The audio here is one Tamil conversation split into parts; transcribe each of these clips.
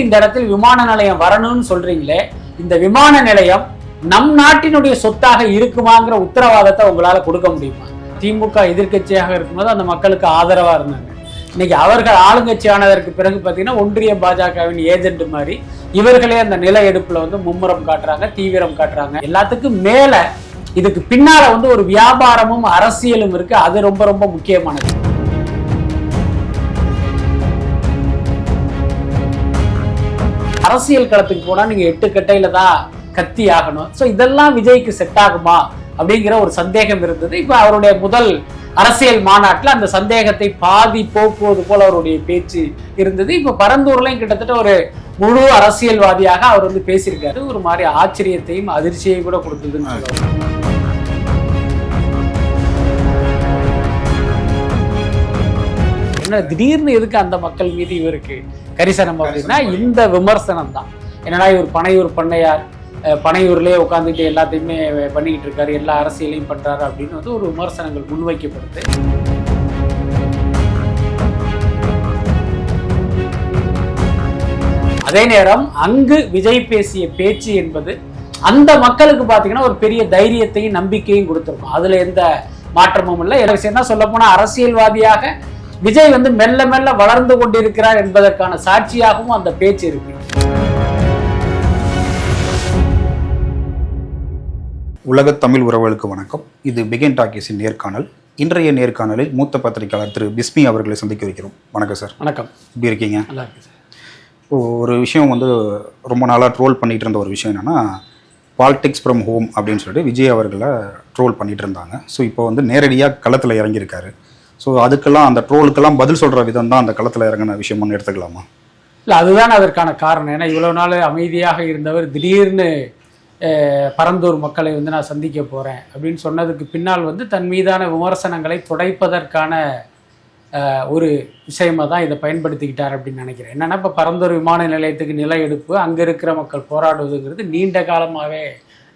இந்த இடத்தில் விமான நிலையம் வரணும்னு சொல்றீங்களே, இந்த விமான நிலையம் நம் நாட்டினுடைய சொத்தாக இருக்குமாங்கிற உத்தரவாதத்தை உங்களால கொடுக்க முடியுமா? திமுக எதிர்கட்சியாக இருக்கும்போது அந்த மக்களுக்கு ஆதரவா இருந்தாங்க. இன்னைக்கு அவர்கள் ஆளுங்கட்சி ஆனதற்கு பிறகு பார்த்தீங்கன்னா ஒன்றிய பாஜகவின் ஏஜென்ட் மாதிரி இவர்களே அந்த நில எடுப்புல மும்முரம் காட்டுறாங்க, தீவிரம் காட்டுறாங்க. எல்லாத்துக்கும் மேல இதுக்கு பின்னால ஒரு வியாபாரமும் அரசியலும் இருக்கு. அது ரொம்ப ரொம்ப முக்கியமானது. அரசியல் களத்துக்கு போனா நீங்க 8 கட்டையில தான் கத்தி ஆகணும். ஸோ இதெல்லாம் விஜய்க்கு செட் ஆகுமா அப்படிங்கிற ஒரு சந்தேகம் இருந்தது. இப்ப அவருடைய முதல் அரசியல் மாநாட்டில் அந்த சந்தேகத்தை பாதி போக்குவது போல அவருடைய பேச்சு இருந்தது. இப்ப பரந்தூர்லையும் கிட்டத்தட்ட ஒரு முழு அரசியல்வாதியாக அவர் பேசியிருக்காரு. ஒரு மாதிரி ஆச்சரியத்தையும் அதிர்ச்சியையும் கூட கொடுத்ததுன்னு சொல்லுவாங்க. என்ன திடீர்னு எதுக்கு அந்த மக்கள் மீது இவருக்கு கரிசனம் அப்படின்னா இந்த விமர்சனம் தான். என்னன்னா இவர் பனையூர் பண்ணையார், பனையூர்லேயே உட்காந்துட்டு எல்லாத்தையுமே பண்ணிக்கிட்டு இருக்காரு, எல்லா அரசியலையும் பண்றாரு அப்படின்னு ஒரு விமர்சனங்கள் முன்வைக்கப்படுது. அதே நேரம் அங்கு விஜய் பேசிய பேச்சு என்பது அந்த மக்களுக்கு பார்த்தீங்கன்னா ஒரு பெரிய தைரியத்தையும் நம்பிக்கையும் கொடுத்துருக்கும். அதுல எந்த மாற்றமும் இல்லை. எனக்கு என்ன சொல்ல போனா அரசியல்வாதியாக விஜய் மெல்ல மெல்ல வளர்ந்து கொண்டிருக்கிறார் என்பதற்கான சாட்சியாகவும் அந்த பேச்சு இருக்கு. உலக தமிழ் உறவுகளுக்கு வணக்கம். இது பிகின் டாக்கீஸின் நேர்காணல். இன்றைய நேர்காணலில் மூத்த பத்திரிகையாளர் திரு பிஸ்மி அவர்களை சந்திக்க வைக்கிறோம். வணக்கம் சார். வணக்கம். எப்படி இருக்கீங்க? நல்லா இருக்கு சார். ஒரு விஷயம் ரொம்ப நாளாக ட்ரோல் பண்ணிட்டு இருந்த ஒரு விஷயம் என்னன்னா, பாலிடிக்ஸ் ஃப்ரம் ஹோம் அப்படின்னு சொல்லிட்டு விஜய் அவர்களை ட்ரோல் பண்ணிட்டு இருந்தாங்க. ஸோ இப்போ நேரடியாக களத்தில் இறங்கியிருக்காரு. ஸோ அதுக்கெல்லாம் அந்த ட்ரோலுக்கெல்லாம் பதில் சொல்கிற விதம் தான் அந்த களத்தில் இறங்கின விஷயம்னு எடுத்துக்கலாமா? இல்லை, அதுதான் அதற்கான காரணம். ஏன்னா இவ்வளவு நாள் அமைதியாக இருந்தவர் திடீர்னு பரந்தூர் மக்களை நான் சந்திக்க போகிறேன் அப்படின்னு சொன்னதுக்கு பின்னால் தன் மீதான விமர்சனங்களை துடைப்பதற்கான ஒரு விஷயமாக தான் இதை பயன்படுத்திக்கிட்டார் அப்படின்னு நினைக்கிறேன். என்னென்னா இப்போ பரந்தூர் விமான நிலையத்துக்கு நில எடுப்பு, அங்கே இருக்கிற மக்கள் போராடுவதுங்கிறது நீண்ட காலமாகவே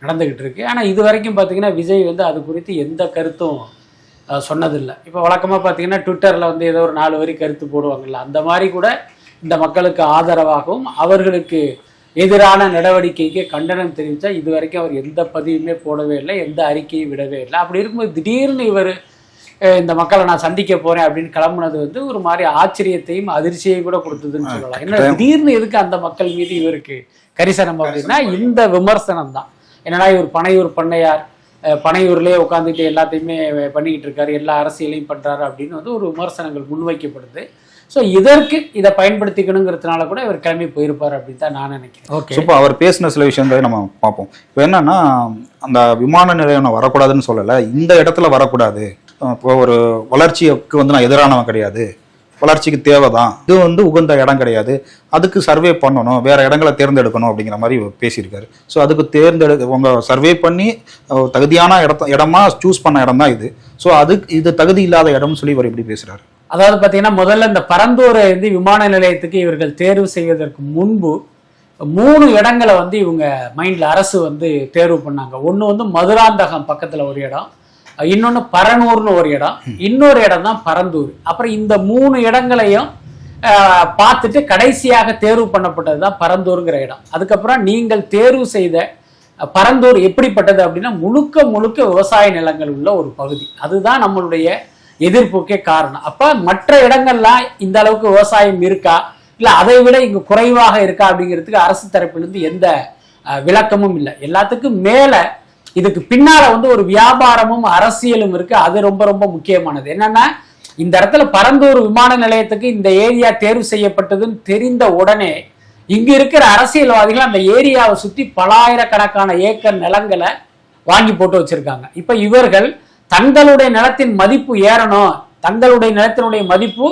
நடந்துக்கிட்டு இருக்கு. ஆனால் இது வரைக்கும் பார்த்தீங்கன்னா விஜய் அது குறித்து எந்த கருத்தும் சொன்னதில்லை. இப்போ வழக்கமாக பார்த்தீங்கன்னா ட்விட்டரில் ஏதோ ஒரு 4 வரி கருத்து போடுவாங்கல்ல, அந்த மாதிரி கூட இந்த மக்களுக்கு ஆதரவாகவும் அவர்களுக்கு எதிரான நடவடிக்கைக்கு கண்டனம் தெரிவித்தா இது வரைக்கும் அவர் எந்த பதிவுமே போடவே இல்லை, எந்த அறிக்கையும் விடவே இல்லை. அப்படி இருக்கும்போது திடீர்னு இவர் இந்த மக்களை நான் சந்திக்க போறேன் அப்படின்னு கிளம்புனது ஒரு மாதிரி ஆச்சரியத்தையும் அதிர்ச்சியையும் கூட கொடுத்ததுன்னு சொல்லலாம். ஏன்னா திடீர்னு எதுக்கு அந்த மக்கள் மீது இவருக்கு கரிசனம் அப்படின்னா இந்த விமர்சனம் தான். என்னன்னா இவர் பனையூர் பண்ணையார், பனையூர்லேயே உட்காந்துட்டு எல்லாத்தையுமே பண்ணிக்கிட்டு இருக்காரு, எல்லா அரசியலையும் பண்றாரு அப்படின்னு ஒரு விமர்சனங்கள் முன்வைக்கப்படுது. ஸோ இதற்கு இதை பயன்படுத்திக்கணுங்கிறதுனால கூட இவர் கிளம்பி போயிருப்பார் அப்படின்னு தான் நான் நினைக்கிறேன். ஓகே, இப்போ அவர் பேசின சில விஷயங்களை நம்ம பார்ப்போம். இப்போ என்னன்னா, அந்த விமான நிலையம் வரக்கூடாதுன்னு சொல்லலை, இந்த இடத்துல வரக்கூடாது. இப்போ ஒரு வளர்ச்சிக்கு நான் எதிரானவன் கிடையாது, வளர்ச்சிக்கு தேவைதான், இது உகந்த இடம் கிடையாது, அதுக்கு சர்வே பண்ணணும், வேற இடங்களை தேர்ந்தெடுக்கணும் அப்படிங்கிற மாதிரி பேசியிருக்காரு. ஸோ அதுக்கு உங்க சர்வே பண்ணி தகுதியான இடமா சூஸ் பண்ண இடம் தான் இது. ஸோ இது தகுதி இல்லாத இடம்னு சொல்லி இவர் எப்படி பேசுறாரு? அதாவது பார்த்தீங்கன்னா முதல்ல இந்த பரந்தூரை விமான நிலையத்துக்கு இவர்கள் தேர்வு செய்வதற்கு முன்பு 3 இடங்களை இவங்க மைண்ட்ல அரசு தேர்வு பண்ணாங்க. ஒன்று மதுராந்தகம் பக்கத்துல ஒரு இடம், இன்னொன்று பரனூர்னு ஒரு இடம், இன்னொரு இடம் தான் பரந்தூர். அப்புறம் இந்த 3 இடங்களையும் பார்த்துட்டு கடைசியாக தேர்வு பண்ணப்பட்டது தான் பரந்தூருங்கிற இடம். அதுக்கப்புறம் நீங்கள் தேர்வு செய்த பரந்தூர் எப்படிப்பட்டது அப்படின்னா முழுக்க முழுக்க விவசாய நிலங்கள் உள்ள ஒரு பகுதி. அதுதான் நம்மளுடைய எதிர்ப்புக்கே காரணம். அப்ப மற்ற இடங்கள்லாம் இந்த அளவுக்கு விவசாயம் இருக்கா, இல்ல அதை விட இங்க குறைவாக இருக்கா அப்படிங்கிறதுக்கு அரசு தரப்பிலிருந்து எந்த விளக்கமும் இல்லை. எல்லாத்துக்கும் மேல இதுக்கு பின்னால ஒரு வியாபாரமும் அரசியலும் இருக்கு. அது ரொம்ப ரொம்ப முக்கியமானது. என்னன்னா இந்த இடத்துல பரந்தூர் விமான நிலையத்துக்கு இந்த ஏரியா தேர்வு செய்யப்பட்டதுன்னு தெரிந்த உடனே இங்க இருக்கிற அரசியல்வாதிகள் அந்த ஏரியாவை சுற்றி பலாயிரக்கணக்கான ஏக்கர் நிலங்களை வாங்கி போட்டு வச்சிருக்காங்க. இப்ப இவர்கள் தங்களுடைய நிலத்தின் மதிப்பு ஏறணும், தங்களுடைய நிலத்தினுடைய மதிப்பு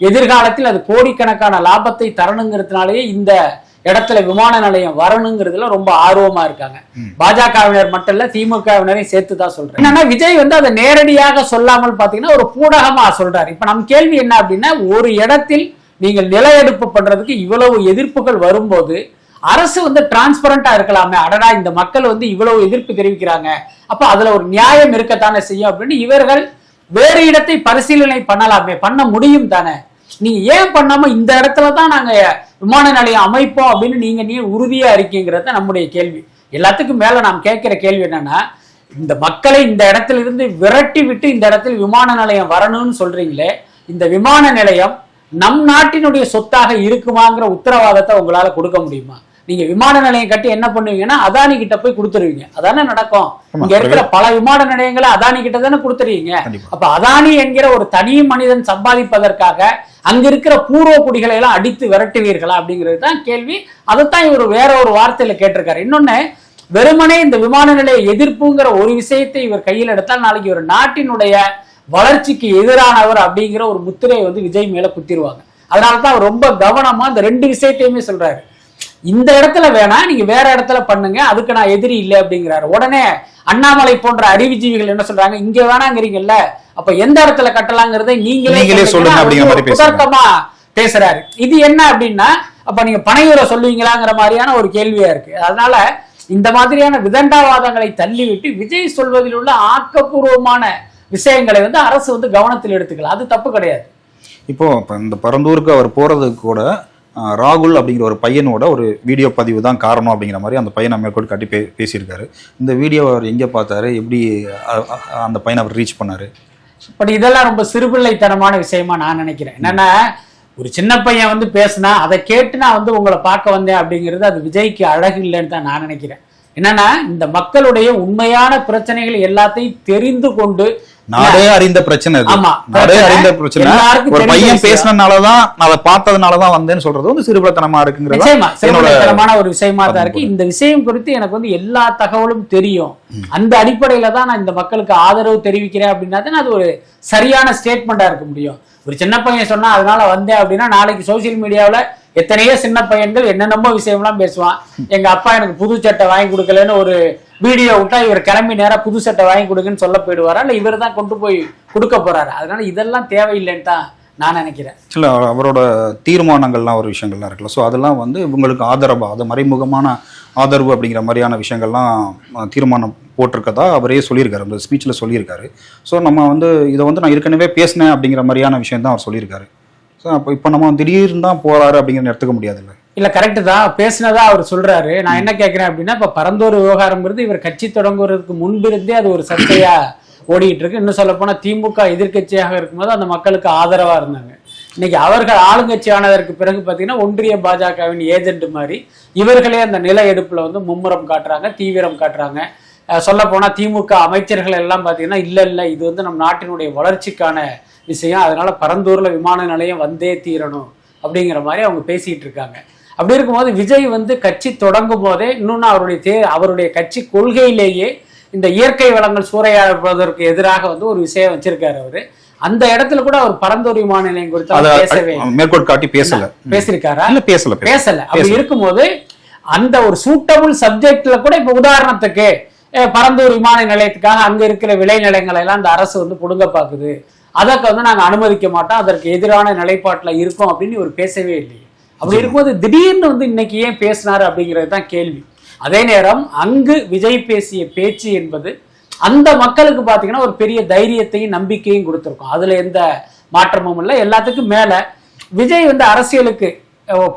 எதிர்காலத்தில் அது கோடிக்கணக்கான லாபத்தை தரணுங்கிறதுனாலேயே இந்த இடத்துல விமான நிலையம் வரணுங்கிறதுல ரொம்ப ஆர்வமா இருக்காங்க. பாஜகவினர் மட்டும் இல்ல, திமுகவினரையும் சேர்த்துதான் சொல்றேன். என்னன்னா விஜய் அதை நேரடியாக சொல்லாமல் பாத்தீங்கன்னா ஒரு பூடகமா சொல்றாரு. இப்ப நம்ம கேள்வி என்ன அப்படின்னா, ஒரு இடத்தில் நீங்கள் நில எடுப்பு பண்றதுக்கு இவ்வளவு எதிர்ப்புகள் வரும்போது அரசு டிரான்ஸ்பரண்டா இருக்கலாமே, அடடா இந்த மக்கள் இவ்வளவு எதிர்ப்பு தெரிவிக்கிறாங்க, அப்ப அதுல ஒரு நியாயம் இருக்கத்தானே செய்யும் அப்படின்னு இவர்கள் வேறு இடத்தை பரிசீலனை பண்ணலாமே, பண்ண முடியும் தானே. நீங்க ஏன் பண்ணாம இந்த இடத்துல தான் நாங்க விமான நிலையம் அமைப்போம் அப்படின்னு நீங்க உறுதியா இருக்கீங்கிறத நம்முடைய கேள்வி. எல்லாத்துக்கும் மேல நாம் கேட்கிற கேள்வி என்னன்னா, இந்த மக்களை இந்த இடத்துல இருந்து விரட்டி விட்டு இந்த இடத்துல விமான நிலையம் வரணும்னு சொல்றீங்களே, இந்த விமான நிலையம் நம் நாட்டினுடைய சொத்தாக இருக்குமாங்கிற உத்தரவாதத்தை உங்களால கொடுக்க முடியுமா? நீங்க விமான நிலையம் கட்டி என்ன பண்ணுவீங்கன்னா அதானி கிட்ட போய் கொடுத்துருவீங்க. அதானே நடக்கும். இங்க இருக்கிற பல விமான நிலையங்களை அதானி கிட்ட தானே கொடுத்துருவீங்க. அப்ப அதானி என்கிற ஒரு தனி மனிதன் சம்பாதிப்பதற்காக அங்க இருக்கிற பூர்வ குடிகளை எல்லாம் அடித்து விரட்டுவீர்களா அப்படிங்கிறது தான் கேள்வி. அதைத்தான் இவர் வேற ஒரு வார்த்தையில கேட்டிருக்காரு. இன்னொன்னு, வெறுமனே இந்த விமான நிலைய எதிர்ப்புங்கிற ஒரு விஷயத்தை இவர் கையில் எடுத்தால் நாளைக்கு ஒரு நாட்டினுடைய வளர்ச்சிக்கு எதிரானவர் அப்படிங்கிற ஒரு முத்திரையை வந்து விஜய் மேல குத்திடுவாங்க. அதனாலதான் அவர் ரொம்ப கவனமா இந்த ரெண்டு விஷயத்தையுமே சொல்றாரு. இந்த இடத்துல வேணா நீங்க வேற இடத்துல பண்ணுங்க, அதுக்கு நான் எதிரி இல்லை அப்படிங்கிறாரு. உடனே அண்ணாமலை போன்ற அறிவுஜீவிகள் என்ன சொல்றாங்க, இங்க வேணாங்கிறீங்கல்ல, அப்ப எந்த இடத்துல கட்டலாங்கிறதை நீங்களே சொல்லுங்க பேசுறாரு. இது என்ன அப்படின்னா, அப்ப நீங்க பனையூரை சொல்லுவீங்களாங்கிற மாதிரியான ஒரு கேள்வியா இருக்கு. அதனால இந்த மாதிரியான விதண்டாவாதங்களை தள்ளிவிட்டு விஜய் சொல்வதில் உள்ள ஆக்கப்பூர்வமான விஷயங்களை வந்து அரசு வந்து கவனத்தில் எடுத்துக்கலாம். அது தப்பு கிடையாது. இப்போ இந்த பரந்தூருக்கு அவர் போறதுக்கு கூட ராகுல் அப்படிங்கிற ஒரு பையனோட ஒரு வீடியோ பதிவு தான் காரணம் அப்படிங்கிற மாதிரி அந்த பையனை மேற்கொண்டு காட்டி பேசியிருக்காரு. இந்த வீடியோ அவர் எங்கே பார்த்தாரு, எப்படி அந்த பையனை அவர் ரீச் பண்ணாரு? பட் இதெல்லாம் ரொம்ப சிறுபிள்ளைத்தனமான விஷயமா நான் நினைக்கிறேன். என்னன்னா, ஒரு சின்ன பையன் வந்து பேசினா அதை கேட்டு நான் வந்து உங்களை பார்க்க வந்தேன் அப்படிங்கிறது அது விஜய்க்கு அழகு இல்லைன்னு தான் நான் நினைக்கிறேன். என்னன்னா, இந்த மக்களுடைய உண்மையான பிரச்சனைகள் எல்லாத்தையும் தெரிந்து கொண்டு நாடே அறிந்த பிரச்சனை, நாடே அறிந்த பிரச்சனை, ஒரு பையன் பேசினாலதான் அதை பார்த்ததுனாலதான் வந்தேன்னு சொல்றது வந்து சிறுபிள்ளைத்தனமா இருக்குங்கிறது சிறுபிள்ளைத்தனமான ஒரு விஷயமா தான் இருக்கு. இந்த விஷயம் குறித்து எனக்கு வந்து எல்லா தகவலும் தெரியும். அந்த அடிப்படையில தான் நான் இந்த மக்களுக்கு ஆதரவு தெரிவிக்கிறேன் அப்படின்னா தான் அது ஒரு சரியான ஸ்டேட்மெண்டா இருக்க முடியும். ஒரு சின்ன பையன் சொன்னா அதனால வந்தேன் அப்படின்னா நாளைக்கு சோசியல் மீடியாவில் எத்தனையோ சின்ன பையன்கள் என்னென்னமோ விஷயம்லாம் பேசுவான். எங்க அப்பா எனக்கு புது சட்டை வாங்கி கொடுக்கலன்னு ஒரு வீடியோ விட்டா இவர் கிளம்பி நேரம் புது சட்டை வாங்கி கொடுங்கன்னு சொல்ல போயிடுவாரா, இல்ல இவர் தான் கொண்டு போய் கொடுக்க போறாரு? அதனால இதெல்லாம் தேவையில்லைன்னு தான் நான் நினைக்கிறேன். இல்ல, அவரோட தீர்மானங்கள்லாம் ஒரு விஷயங்கள்லாம் இருக்குல்ல, ஸோ அதெல்லாம் வந்து இவங்களுக்கு ஆதரவா, அது மறைமுகமான ஆதரவு அப்படிங்கிற மாதிரியான விஷயங்கள்லாம் தீர்மானம் போட்டிருக்கதா அவரே சொல்லியிருக்காரு, அந்த ஸ்பீச்சில் சொல்லியிருக்காரு. ஸோ நம்ம வந்து இதை வந்து நான் ஏற்கனவே பேசினேன் அப்படிங்கிற மாதிரியான விஷயம் தான் அவர் சொல்லியிருக்காரு. ஸோ அப்போ இப்போ நம்ம திடீர்னு தான் போறாரு அப்படிங்கிறத எடுத்துக்க முடியாதுல்ல. இல்ல, கரெக்டு தான், பேசினதா அவர் சொல்றாரு. நான் என்ன கேட்கிறேன் அப்படின்னா, இப்ப பரந்தூர் விவகாரம்ங்கிறது இவர் கட்சி தொடங்குவதற்கு முன்பிருந்தே அது ஒரு சர்ச்சையா ஓடிட்டு இருக்கு. இன்னும் சொல்ல போனா திமுக எதிர்கட்சியாக இருக்கும்போது அந்த மக்களுக்கு ஆதரவா இருந்தாங்க. இன்னைக்கு அவர்கள் ஆளுங்கட்சி ஆனதற்கு பிறகு பாத்தீங்கன்னா ஒன்றிய பாஜகவின் ஏஜென்ட் மாதிரி இவர்களே அந்த நில எடுப்புல வந்து மும்முரம் காட்டுறாங்க, தீவிரம் காட்டுறாங்க. சொல்ல போனா திமுக அமைச்சர்கள் எல்லாம் பாத்தீங்கன்னா இல்ல இது வந்து நம் நாட்டினுடைய வளர்ச்சிக்கான விஷயம், அதனால பரந்தூர்ல விமான நிலையம் வந்தே தீரணும் அப்படிங்கிற மாதிரி அவங்க பேசிட்டு இருக்காங்க. அப்படி இருக்கும்போது விஜய் வந்து கட்சி தொடங்கும் போதே இன்னொன்னு அவருடைய கட்சி கொள்கையிலேயே இந்த இயற்கை வளங்கள் சூறையாடுவதற்கு எதிராக வந்து ஒரு விஷயம் வச்சிருக்காரு அவரு. அந்த இடத்துல கூட அவர் பரந்தூர் விமான நிலையம் குறித்து பேசவே மேற்கோள் காட்டி பேசிருக்காரா? பேசல. அப்படி இருக்கும்போது அந்த ஒரு சூட்டபிள் சப்ஜெக்ட்ல கூட இப்ப உதாரணத்துக்கு பரந்தூர் விமான நிலையத்துக்காக அங்க இருக்கிற விளைநிலங்களை எல்லாம் இந்த அரசு வந்து புடுங்க பாக்குது, அதற்கு வந்து நாங்க அனுமதிக்க மாட்டோம், அதற்கு எதிரான நிலைப்பாட்டுல இருக்கோம் அப்படின்னு இவர் பேசவே இல்லையே. அப்படி இருக்கும்போது திடீர்னு வந்து இன்னைக்கு ஏன் பேசினாரு அப்படிங்கிறது தான் கேள்வி. அதே நேரம் அங்கு விஜய் பேசிய பேச்சு என்பது அந்த மக்களுக்கு பாத்தீங்கன்னா ஒரு பெரிய தைரியத்தையும் நம்பிக்கையும் கொடுத்திருக்கும். அதுல எந்த மாற்றமும் இல்லை. எல்லாத்துக்கும் மேல விஜய் வந்து அரசியலுக்கு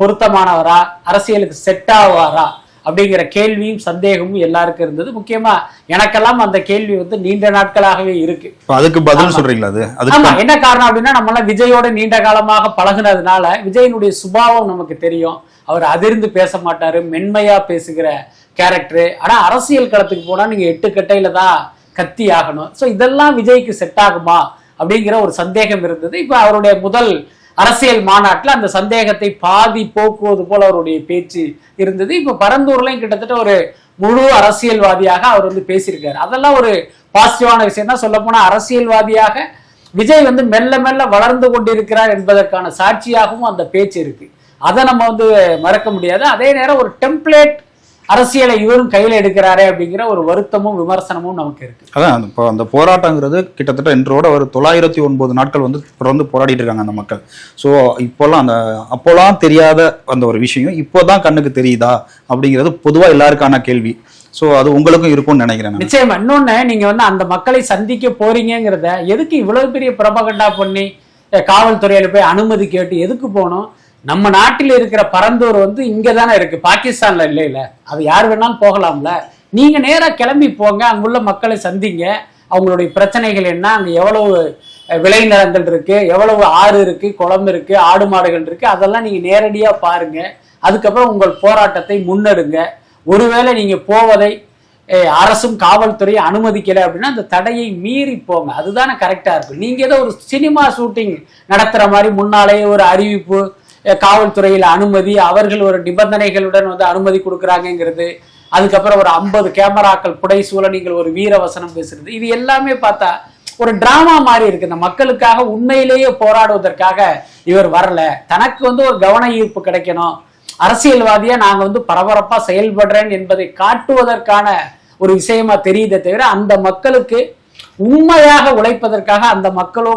பொருத்தமானவரா, அரசியலுக்கு செட் ஆவாரா அப்படிங்கிற கேள்வியும் சந்தேகமும் எல்லாருக்கும் இருந்தது. முக்கியமா எனக்கெல்லாம் அந்த கேள்வி வந்து நீண்ட நாட்களாகவே இருக்கு. அதுக்கு பதில் சொல்றீங்களா? என்ன காரணம் அப்படின்னா, நம்ம எல்லாம் விஜயோட நீண்ட காலமாக பழகுனதுனால விஜயனுடைய சுபாவம் நமக்கு தெரியும். அவர் அதிர்ந்து பேச மாட்டாரு, மென்மையா பேசுகிற கேரக்டரு. ஆனா அரசியல் களத்துக்கு போனா நீங்க 8 கட்டையில தான் கத்தி ஆகணும். ஸோ இதெல்லாம் விஜய்க்கு செட் ஆகுமா அப்படிங்கிற ஒரு சந்தேகம் இருந்தது. இப்ப அவருடைய முதல் அரசியல் மாநாட்டில் அந்த சந்தேகத்தை பாதி போக்குவது போல அவருடைய பேச்சு இருந்தது. இப்ப பரந்தூர்லையும் கிட்டத்தட்ட ஒரு முழு அரசியல்வாதியாக அவர் வந்து பேசியிருக்காரு. அதெல்லாம் ஒரு பாசிட்டிவான விஷயம் தான். சொல்ல போனா அரசியல்வாதியாக விஜய் வந்து மெல்ல மெல்ல வளர்ந்து கொண்டிருக்கிறார் என்பதற்கான சாட்சியாகவும் அந்த பேச்சு இருக்கு. அதை நம்ம வந்து மறக்க முடியாது. அதே நேரம் ஒரு டெம்ப்ளேட் அரசியலை இவரும் கையில எடுக்கிறாரே அப்படிங்கிற ஒரு வருத்தமும் விமர்சனமும் நமக்கு இருக்கு. அதான் இப்போ அந்த போராட்டங்கிறது கிட்டத்தட்ட இன்றோட ஒரு 909 நாட்கள் வந்து தொடர்ந்து போராடிட்டு இருக்காங்க அந்த மக்கள். ஸோ இப்போல்லாம் அப்போலாம் தெரியாத அந்த ஒரு விஷயம் இப்போதான் கண்ணுக்கு தெரியுதா அப்படிங்கிறது பொதுவா எல்லாருக்கான கேள்வி. ஸோ அது உங்களுக்கும் இருக்கும்னு நினைக்கிறேன். நிச்சயமா. இன்னொன்னு, நீங்க வந்து அந்த மக்களை சந்திக்க போறீங்கிறத எதுக்கு இவ்வளவு பெரிய பிரபகண்டா பண்ணி காவல்துறையில போய் அனுமதி கேட்டு எதுக்கு போகணும்? நம்ம நாட்டில் இருக்கிற பரந்தூர் வந்து இங்க தானே இருக்கு, பாகிஸ்தான்ல இல்ல. அது யார் வேணாலும் போகலாம்ல. நீங்க நேரா கிளம்பி போங்க, அங்குள்ள மக்களை சந்திங்க, அவங்களுடைய பிரச்சனைகள் என்ன, அங்க எவ்வளவு விளைநிலங்கள் இருக்கு, எவ்வளவு ஆறு இருக்கு, குளம் இருக்கு, ஆடு மாடுகள் இருக்கு, அதெல்லாம் நீங்க நேரடியா பாருங்க. அதுக்கப்புறம் உங்கள் போராட்டத்தை முன்னெடுங்க. ஒருவேளை நீங்க போவதை அரசும் காவல்துறை அனுமதிக்கல அப்படின்னா அந்த தடையை மீறி போங்க. அதுதானே கரெக்டா இருக்கும். நீங்க ஏதோ ஒரு சினிமா ஷூட்டிங் நடத்துற மாதிரி முன்னாலேயே ஒரு அறிவிப்பு, காவல்துறையில அனுமதி, அவர்கள் ஒரு நிபந்தனைகளுடன் வந்து அனுமதி கொடுக்குறாங்கிறது, அதுக்கப்புறம் ஒரு 50 கேமராக்கள் புடைசூழ நீங்கள் ஒரு வீரவசனம் பேசுறது, இது எல்லாமே பார்த்தா ஒரு டிராமா மாதிரி இருக்கு. இந்த மக்களுக்காக உண்மையிலேயே போராடுவதற்காக இவர் வரல. தனக்கு வந்து ஒரு கவன ஈர்ப்பு கிடைக்கணும், அரசியல்வாதியா நாங்க வந்து பரபரப்பா செயல்படுறேன் என்பதை காட்டுவதற்கான ஒரு விஷயமா தெரியுதே தவிர அந்த மக்களுக்கு உண்மையாக உழைப்பதற்காக, அந்த மக்கள்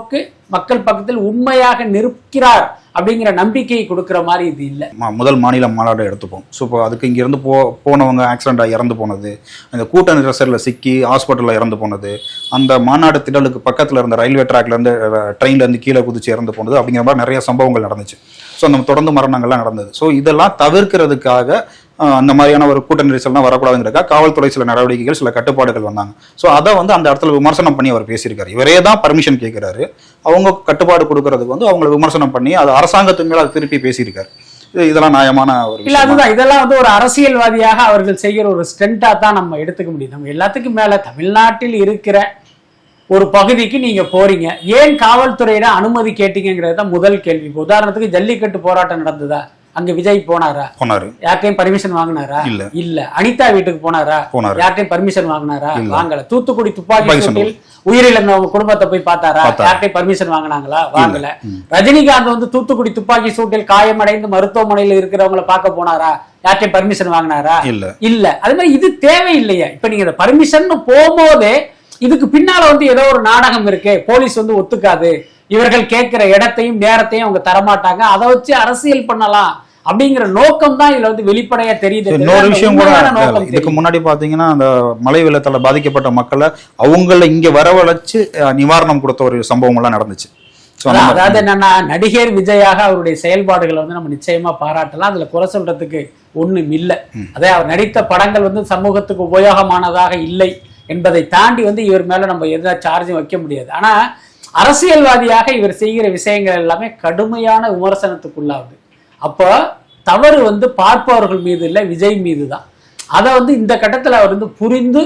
பக்கத்தில் உண்மையாக நிற்கிறார் அப்படிங்கிற நம்பிக்கையை கொடுக்கிற மாதிரி இது இல்லை. முதல் மாநில மாநாடு எடுத்துப்போம். ஸோ இப்போ அதுக்கு இங்கிருந்து போனவங்க ஆக்சிடென்ட்டாக இறந்து போனது, அந்த கூட்ட நெரிசலில் சிக்கி ஹாஸ்பிட்டலில் இறந்து போனது, அந்த மாநாடு திடலுக்கு பக்கத்தில் இருந்த ரயில்வே ட்ராக்லேருந்து ட்ரெயின்லேருந்து கீழே குதிச்சு இறந்து போனது, அப்படிங்கிற மாதிரி நிறைய சம்பவங்கள் நடந்துச்சு. ஸோ அந்த தொடர்ந்து மரணங்கள்லாம் நடந்தது. ஸோ இதெல்லாம் தவிர்க்கிறதுக்காக அந்த மாதிரியான ஒரு கூட்ட நெரிசல்லாம் வரக்கூடாதுங்கிறதுக்காக காவல்துறை சில நடவடிக்கைகள், சில கட்டுப்பாடுகள் வந்தாங்க. ஸோ அதை வந்து அந்த இடத்துல விமர்சனம் பண்ணி அவர் பேசியிருக்காரு. இவரே தான் பர்மிஷன் கேட்கிறாரு, அவங்க கட்டுப்பாடு கொடுக்கறதுக்கு வந்து அவங்களை விமர்சனம் பண்ணி அது அரசாங்கத்துக்கு மேல அதை திருப்பி பேசியிருக்காரு. இதெல்லாம் நியாயமான ஒரு இல்ல? அதுதான், இதெல்லாம் வந்து ஒரு அரசியல்வாதியாக அவர்கள் செய்கிற ஒரு ஸ்டெண்டா தான் நம்ம எடுத்துக்க முடியும். நம்ம எல்லாத்துக்கும் மேல தமிழ்நாட்டில் இருக்கிற ஒரு பகுதிக்கு நீங்க போறீங்க, ஏன் காவல்துறையிட அனுமதி கேட்டீங்கிறது தான் முதல் கேள்வி. உதாரணத்துக்கு ஜல்லிக்கட்டு போராட்டம் நடந்ததா? அங்க விஜய் போனாரா? போனாரு. யார்ட்டையும் பர்மிஷன் வாங்கினாரா? இல்ல. அனிதா வீட்டுக்கு போனாரா? யார்ட்டையும் பர்மிஷன் வாங்கினாரா? வாங்கல. தூத்துக்குடி துப்பாக்கி சூட்டில் உயிரிழந்தவங்க குடும்பத்தை போய் பார்த்தாரா? யார்ட்டையும் பர்மிஷன் வாங்கினாங்களா? வாங்கல. ரஜினிகாந்த் வந்து தூத்துக்குடி துப்பாக்கி சூட்டில் காயமடைந்து மருத்துவமனையில் இருக்கிறவங்களை பார்க்க போனாரா? யார்ட்டையும் பர்மிஷன் வாங்கினாரா? இல்ல. அது மாதிரி இது தேவையில்லையா? இப்ப நீங்க இந்த பர்மிஷன் போகும்போதே இதுக்கு பின்னால வந்து ஏதோ ஒரு நாடகம் இருக்கு, போலீஸ் வந்து ஒத்துக்காது, இவர்கள் கேட்கிற இடத்தையும் நேரத்தையும் அவங்க தரமாட்டாங்க, அதை வச்சு அரசியல் பண்ணலாம் அப்படிங்கிற நோக்கம் தான் இதுல வந்து வெளிப்படையா தெரியுது. இன்னொரு விஷயம் கூட, இதுக்கு முன்னாடி பாத்தீங்கன்னா அந்த மழை வெள்ளத்தால பாதிக்கப்பட்ட மக்களை அவங்கள இங்க வரவழைச்சு நிவாரணம் கொடுத்த ஒரு சம்பவம் எல்லாம் நடந்துச்சு. அதாவது என்னன்னா, நடிகர் விஜயாக அவருடைய செயல்பாடுகளை வந்து நம்ம நிச்சயமா பாராட்டலாம், அதுல குறை சொல்றதுக்கு ஒண்ணும் இல்லை. அதே அவர் நடித்த படங்கள் வந்து சமூகத்துக்கு உபயோகமானதாக இல்லை என்பதை தாண்டி வந்து இவர் மேல நம்ம எந்த சார்ஜும் வைக்க முடியாது. ஆனா அரசியல்வாதியாக இவர் செய்கிற விஷயங்கள் எல்லாமே கடுமையான விமர்சனத்துக்குள்ளாகுது. அப்போ தவறு வந்து பார்ப்பவர்கள் மீது இல்லை, விஜய் மீது தான். அதை வந்து இந்த கட்டத்தில் அவர் வந்து புரிந்து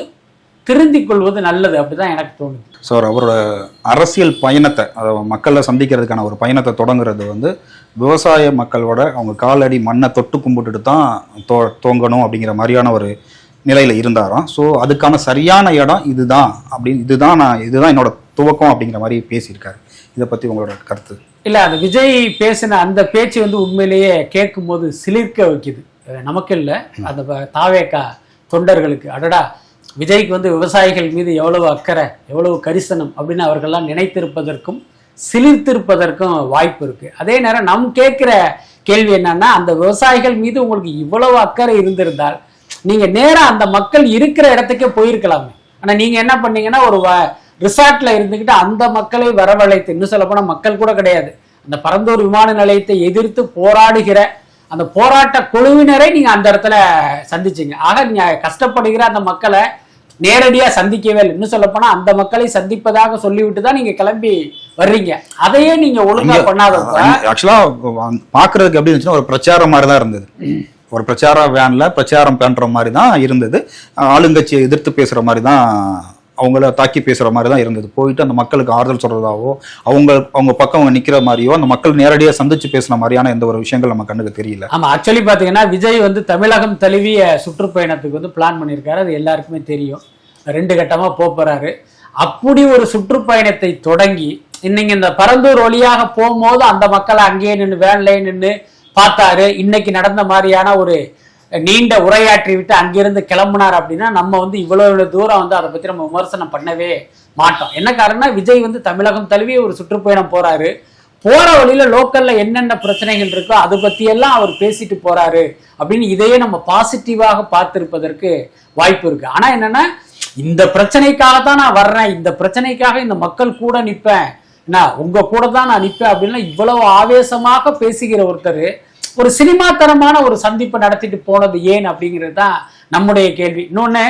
திருந்திக் கொள்வது நல்லது, அப்படிதான் எனக்கு தோணுது. ஸோ அவரோட அரசியல் பயணத்தை, அதை மக்களை சந்திக்கிறதுக்கான ஒரு பயணத்தை தொடங்குறது வந்து விவசாய மக்களோட அவங்க காலடி மண்ணை தொட்டு கும்பிட்டுட்டு தான் தோங்கணும் அப்படிங்கிற மாதிரியான ஒரு நிலையில இருந்தாராம். ஸோ அதுக்கான சரியான இடம் இதுதான் அப்படின்னு, இதுதான் என்னோட துவக்கம் அப்படிங்கிற மாதிரி பேசியிருக்காரு. இதை பத்தி உங்களோட கருத்து? இல்ல, அது விஜய் பேசின அந்த பேச்சு வந்து உண்மையிலேயே கேட்கும் போது சிலிர்க்க வைக்குது. நமக்கு இல்லை, அந்த தாவேக்கா தொண்டர்களுக்கு. அடடா, விஜய்க்கு வந்து விவசாயிகள் மீது எவ்வளவு அக்கறை, எவ்வளவு கரிசனம் அப்படின்னு அவர்கள்லாம் நினைத்திருப்பதற்கும் சிலிர்த்திருப்பதற்கும் வாய்ப்பு இருக்கு. அதே நேரம் நம் கேட்கிற கேள்வி என்னன்னா, அந்த விவசாயிகள் மீது உங்களுக்கு இவ்வளவு அக்கறை இருந்திருந்தால் நீங்க நேரா அந்த மக்கள் இருக்கிற இடத்துக்கே போயிருக்கலாமே. ஆனா நீங்க என்ன பண்ணீங்கன்னா, ஒரு ரிசார்ட்ல இருந்துகிட்டு அந்த மக்களை வரவழைத்து, இன்னும் சொல்ல போனா மக்கள் கூட கிடையாது, அந்த பரந்தூர் விமான நிலையத்தை எதிர்த்து போராடுகிற அந்த போராட்ட குழுவினரை நீங்க அந்த இடத்துல சந்திச்சீங்க. ஆக நீங்க கஷ்டப்படுகிற அந்த மக்களை நேரடியா சந்திக்கவே இல்லை. இன்னும் சொல்ல போனா அந்த மக்களை சந்திப்பதாக சொல்லிவிட்டு தான் நீங்க கிளம்பி வர்றீங்க. அதையே நீங்க ஒழுங்கா பண்ணாத. ஆக்சுவலா பாக்குறதுக்கு எப்படி இருந்துச்சுன்னா, ஒரு பிரச்சாரம் மாதிரி தான் இருந்தது. ஒரு பிரச்சார வேன்ல பிரச்சாரம் பண்ற மாதிரி தான் இருந்தது. ஆளுங்கட்சியை எதிர்த்து பேசுற மாதிரி தான், அவங்கள தாக்கி பேசுற மாதிரி தான் இருந்தது. போயிட்டு அந்த மக்களுக்கு ஆறுதல் சொல்றதாவோ, அவங்க பக்கம் அவங்க நிக்கிற மாதிரியோ, அந்த மக்கள் நேரடியாக சந்திச்சு பேசுன மாதிரியான எந்த ஒரு விஷயங்கள் நம்ம கண்ணுக்கு தெரியல. ஆமா, ஆக்சுவலி பாத்தீங்கன்னா விஜய் வந்து தமிழகம் தழுவிய சுற்றுப்பயணத்துக்கு வந்து பிளான் பண்ணியிருக்காரு. அது எல்லாருக்குமே தெரியும். 2 கட்டமா போறாரு. அப்படி ஒரு சுற்றுப்பயணத்தை தொடங்கி இன்னைக்கு இந்த பரந்தூர் வழியாக போகும்போது அந்த மக்களை அங்கேயே நின்று வேன்லேயே நின்று பார்த்தாரு. இன்னைக்கு நடந்த மாதிரியான ஒரு நீண்ட உரையாற்றி விட்டு அங்கிருந்து கிளம்புனார் அப்படின்னா நம்ம வந்து இவ்வளவு தூரம் வந்து அதை பத்தி நம்ம விமர்சனம் பண்ணவே மாட்டோம். என்ன காரணம்னா, விஜய் வந்து தமிழகம் தழுவிய ஒரு சுற்றுப்பயணம் போறாரு. போற வழியில லோக்கல்ல என்னென்ன பிரச்சனைகள் இருக்கோ அதை பத்தி எல்லாம் அவர் பேசிட்டு போறாரு அப்படின்னு இதையே நம்ம பாசிட்டிவாக பார்த்திருப்பதற்கு வாய்ப்பு இருக்கு. ஆனா என்னன்னா, இந்த பிரச்சனைக்காக தான் நான் வர்றேன், இந்த பிரச்சனைக்காக இந்த மக்கள் கூட நிற்பேன், நான் உங்க கூட தான் நான் நிற்பேன் அப்படின்னா இவ்வளவு ஆவேசமாக பேசுகிற ஒருத்தர் ஒரு சினிமா தரமான ஒரு சந்திப்பை நடத்திட்டு போனது ஏன் அப்படிங்கிறது தான் நம்முடைய கேள்வி. இன்னொன்னு,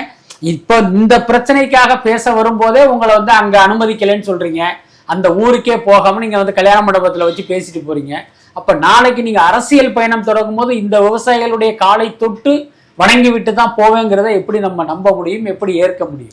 இப்ப இந்த பிரச்சனைக்காக பேச வரும்போதே உங்களை வந்து அங்க அனுமதிக்கலைன்னு சொல்றீங்க, அந்த ஊருக்கே போகாம நீங்க வந்து கல்யாண மண்டபத்துல வச்சு பேசிட்டு போறீங்க. அப்ப நாளைக்கு நீங்க அரசியல் பயணம் தொடங்கும் போது இந்த விவசாயிகளுடைய காலை தொட்டு வணங்கி விட்டு தான் போவேங்கிறத எப்படி நம்ம நம்ப முடியும், எப்படி ஏற்க முடியும்?